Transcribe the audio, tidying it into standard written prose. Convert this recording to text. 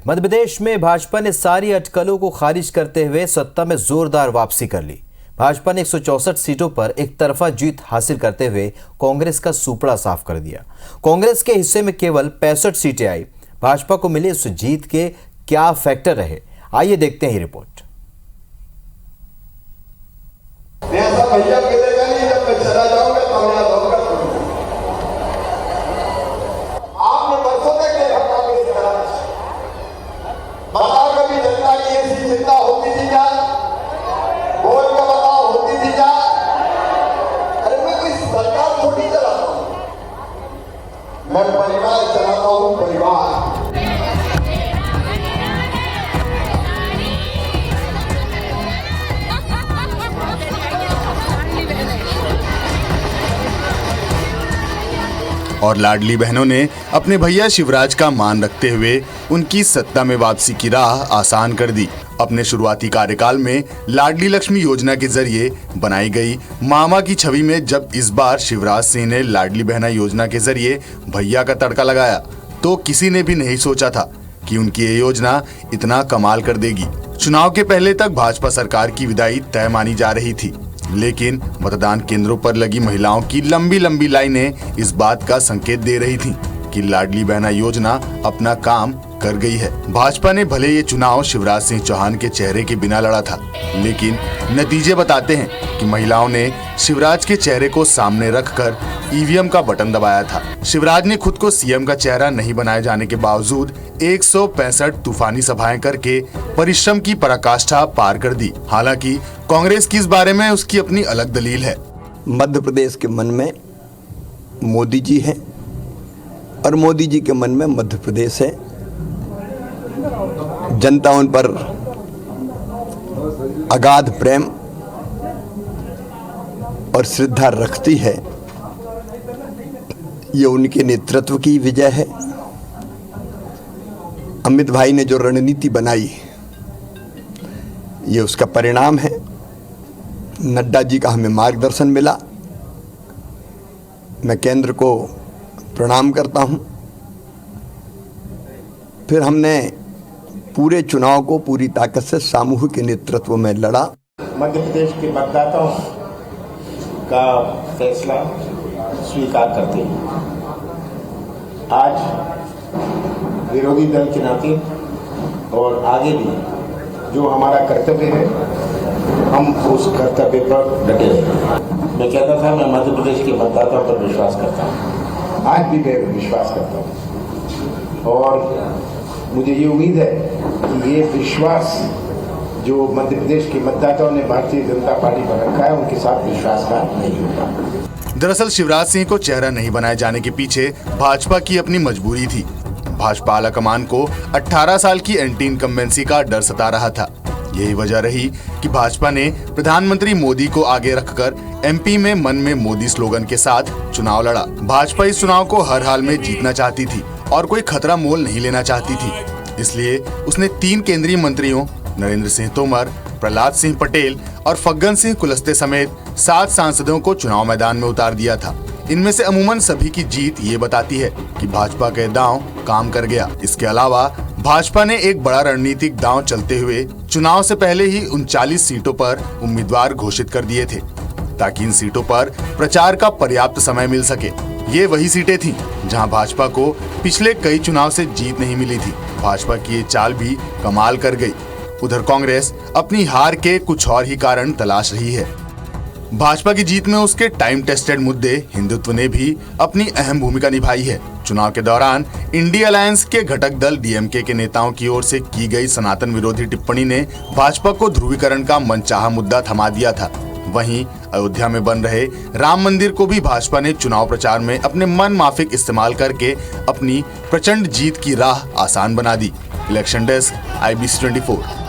मध्य प्रदेश में भाजपा ने सारी अटकलों को खारिज करते हुए सत्ता में जोरदार वापसी कर ली। भाजपा ने 164 सीटों पर एक तरफा जीत हासिल करते हुए कांग्रेस का सुपड़ा साफ कर दिया। कांग्रेस के हिस्से में केवल 65 सीटें आई। भाजपा को मिले इस जीत के क्या फैक्टर रहे, आइए देखते हैं ये रिपोर्ट। मैं परिवार चलाता हूं, परिवार। और लाडली बहनों ने अपने भैया शिवराज का मान रखते हुए उनकी सत्ता में वापसी की राह आसान कर दी। अपने शुरुआती कार्यकाल में लाडली लक्ष्मी योजना के जरिए बनाई गई मामा की छवि में जब इस बार शिवराज सिंह ने लाडली बहना योजना के जरिए भैया का तड़का लगाया तो किसी ने भी नहीं सोचा था कि उनकी ये योजना इतना कमाल कर देगी। चुनाव के पहले तक भाजपा सरकार की विदाई तय मानी जा रही थी, लेकिन मतदान केंद्रों पर लगी महिलाओं की लंबी लंबी लाइनें इस बात का संकेत दे रही थीं कि लाडली बहना योजना अपना काम कर गई है। भाजपा ने भले ये चुनाव शिवराज सिंह चौहान के चेहरे के बिना लड़ा था, लेकिन नतीजे बताते हैं कि महिलाओं ने शिवराज के चेहरे को सामने रखकर ईवीएम का बटन दबाया था। शिवराज ने खुद को सीएम का चेहरा नहीं बनाए जाने के बावजूद 165 तूफानी सभाएं करके परिश्रम की पराकाष्ठा पार कर दी। हालांकि कांग्रेस की इस बारे में उसकी अपनी अलग दलील है। मध्य प्रदेश के मन में मोदी जी हैं और मोदी जी के मन में मध्य प्रदेश है। जनता उन पर अगाध प्रेम और श्रद्धा रखती है। ये उनके नेतृत्व की विजय है। अमित भाई ने जो रणनीति बनाई, ये उसका परिणाम है। नड्डा जी का हमें मार्गदर्शन मिला। मैं केंद्र को प्रणाम करता हूं। फिर हमने पूरे चुनाव को पूरी ताकत से सामूहिक नेतृत्व में लड़ा। मध्य प्रदेश के मतदाताओं का फैसला स्वीकार करते हैं। आज विरोधी दल के नाते और आगे भी जो हमारा कर्तव्य है, हम उस कर्तव्य पर डटे रहेंगे। मैं कहता था, मैं मध्य प्रदेश के मतदाताओं पर विश्वास करता हूँ, आज भी मैं विश्वास करता हूँ और मुझे ये उम्मीद है कि ये विश्वास जो मध्य प्रदेश के मतदाताओं ने भारतीय जनता पार्टी पर रखा है, उनके साथ विश्वासघात नहीं होगा। दरअसल शिवराज सिंह को चेहरा नहीं बनाए जाने के पीछे भाजपा की अपनी मजबूरी थी। भाजपा आलाकमान को 18 साल की एंटी इनकम्बेंसी का डर सता रहा था। यही वजह रही कि भाजपा ने प्रधानमंत्री मोदी को आगे रखकर एमपी में मन में मोदी स्लोगन के साथ चुनाव लड़ा। भाजपा इस चुनाव को हर हाल में जीतना चाहती थी और कोई खतरा मोल नहीं लेना चाहती थी। इसलिए उसने 3 केंद्रीय मंत्रियों नरेंद्र सिंह तोमर, प्रहलाद सिंह पटेल और फग्गन सिंह कुलस्ते समेत 7 सांसदों को चुनाव मैदान में उतार दिया था। इनमें से अमूमन सभी की जीत ये बताती है कि भाजपा के दांव काम कर गया। इसके अलावा भाजपा ने एक बड़ा रणनीतिक दांव चलते हुए चुनाव से पहले ही 39 सीटों पर उम्मीदवार घोषित कर दिए थे, ताकि इन सीटों पर प्रचार का पर्याप्त समय मिल सके। ये वही सीटें थीं जहां भाजपा को पिछले कई चुनाव से जीत नहीं मिली थी। भाजपा की ये चाल भी कमाल कर गई। उधर कांग्रेस अपनी हार के कुछ और ही कारण तलाश रही है। भाजपा की जीत में उसके टाइम टेस्टेड मुद्दे हिंदुत्व ने भी अपनी अहम भूमिका निभाई है। चुनाव के दौरान इंडिया अलायंस के घटक दल डीएमके के नेताओं की ओर से की गई सनातन विरोधी टिप्पणी ने भाजपा को ध्रुवीकरण का मनचाहा मुद्दा थमा दिया था। वहीं अयोध्या में बन रहे राम मंदिर को भी भाजपा ने चुनाव प्रचार में अपने मन माफिक इस्तेमाल करके अपनी प्रचंड जीत की राह आसान बना दी। Election desk, IBC 24।